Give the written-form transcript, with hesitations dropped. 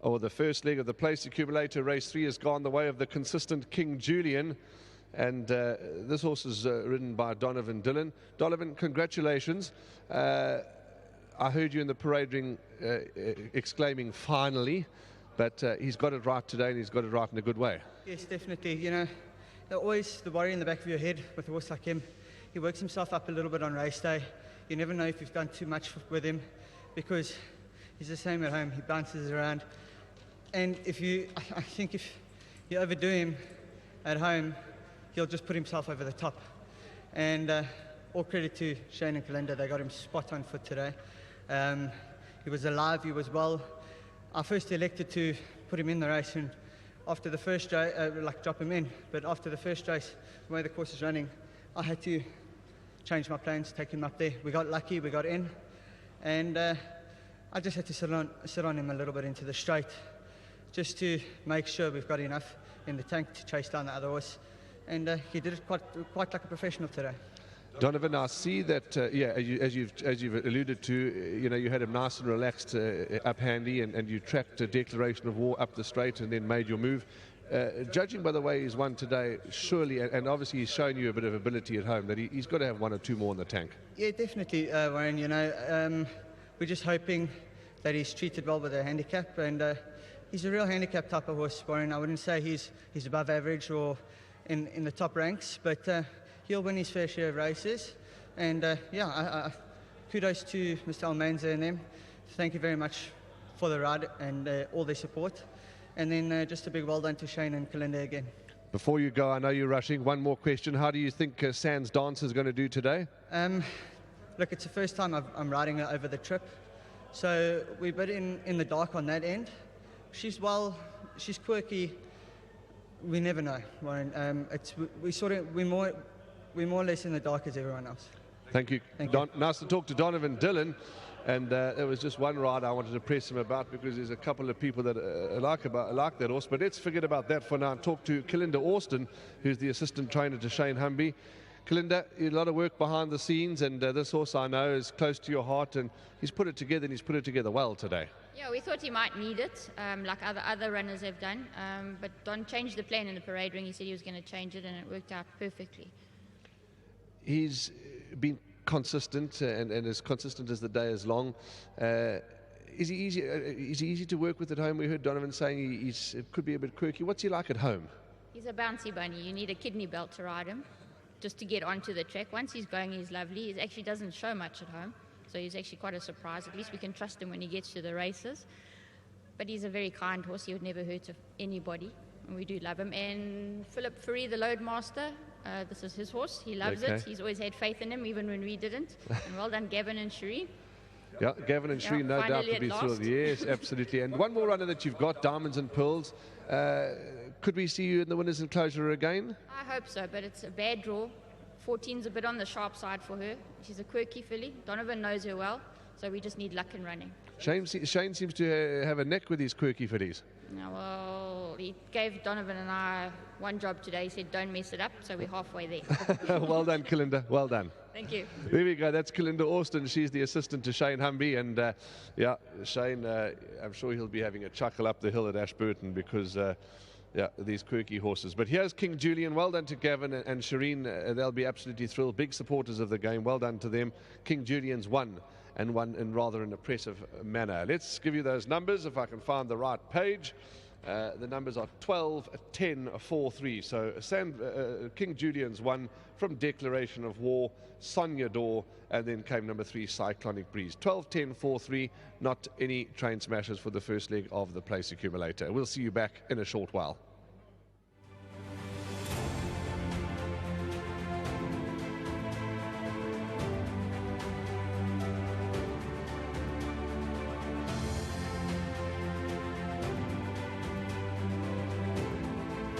or the first leg of the Place Accumulator. Race 3 has gone the way of the consistent King Julian. And this horse is ridden by Donovan Dillon. Donovan, congratulations. I heard you in the parade ring exclaiming, finally. But he's got it right today, and he's got it right in a good way. Yes, definitely. You know, there's always the worry in the back of your head with a horse like him. He works himself up a little bit on race day. You never know if you've done too much with him, because he's the same at home. He bounces around. And I think if you overdo him at home, he'll just put himself over the top. And all credit to Shane and Kalinda. They got him spot on for today. He was alive, he was well. I first elected to put him in the race, and after the first race, drop him in. But after the first race, the way the course is running, I had to change my plans, take him up there. We got lucky, we got in, and I just had to sit on him a little bit into the straight, just to make sure we've got enough in the tank to chase down the other horse. And he did it quite like a professional today. Donovan, I see that, as you've alluded to, you had him nice and relaxed up handy, and you tracked a declaration of war up the straight and then made your move. Judging by the way he's won today, surely, and obviously he's shown you a bit of ability at home, that he's got to have one or two more in the tank. Yeah, definitely, Warren. We're just hoping that he's treated well with a handicap, and he's a real handicap type of horse, Warren. I wouldn't say he's above average or in the top ranks, but he'll win his fair share of races. And kudos to Mr. Almanza and them. Thank you very much for the ride and all their support. And then just a big well done to Shane and Kalinda again. Before you go, I know you're rushing. One more question. How do you think Sans Dance is going to do today? Look, it's the first time I'm riding her over the trip. So we're a bit in the dark on that end. She's quirky. We never know, Warren. We're more or less in the dark as everyone else. Thank you. Nice to talk to Donovan Dillon. And there was just one ride I wanted to press him about, because there's a couple of people that like that horse. But let's forget about that for now and talk to Kalinda Austin, who's the assistant trainer to Shane Humby. Kalinda, a lot of work behind the scenes, and this horse I know is close to your heart, and he's put it together, and he's put it together well today. Yeah, we thought he might need it, like other runners have done. But Don changed the plan in the parade ring. He said he was going to change it, and it worked out perfectly. He's been consistent, and as consistent as the day is long. Is he easy to work with at home? We heard Donovan saying it could be a bit quirky. What's he like at home? He's a bouncy bunny. You need a kidney belt to ride him, just to get onto the track. Once he's going, he's lovely. He actually doesn't show much at home, so he's actually quite a surprise. At least we can trust him when he gets to the races. But he's a very kind horse. He would never hurt anybody, and we do love him. And Philip Fourie, the Loadmaster, this is his horse. He loves it. He's always had faith in him, even when we didn't. And well done, Gavin and Shireen. Yeah, Gavin and Shireen, no doubt to be thrilled. Yes, absolutely. And one more runner that you've got, Diamonds and Pearls. Could we see you in the winners' enclosure again? I hope so, but it's a bad draw. 14's a bit on the sharp side for her. She's a quirky filly. Donovan knows her well, so we just need luck in running. Shane seems to have a neck with these quirky fillies. No, well, he gave Donovan and I one job today. He said, don't mess it up, so we're halfway there. Well done, Kalinda. Well done. Thank you. There we go. That's Kalinda Austin. She's the assistant to Shane Humby. And, Shane, I'm sure he'll be having a chuckle up the hill at Ashburton, because, these quirky horses. But here's King Julian. Well done to Gavin and Shireen. They'll be absolutely thrilled. Big supporters of the game. Well done to them. King Julian's won in rather an impressive manner. Let's give you those numbers, if I can find the right page. The numbers are 12, 10, 4, 3. So King Julian's won from Declaration of War, Sonia Dor, and then came number 3, Cyclonic Breeze. 12, 10, 4, 3. Not any train smashers for the first leg of the Place Accumulator. We'll see you back in a short while.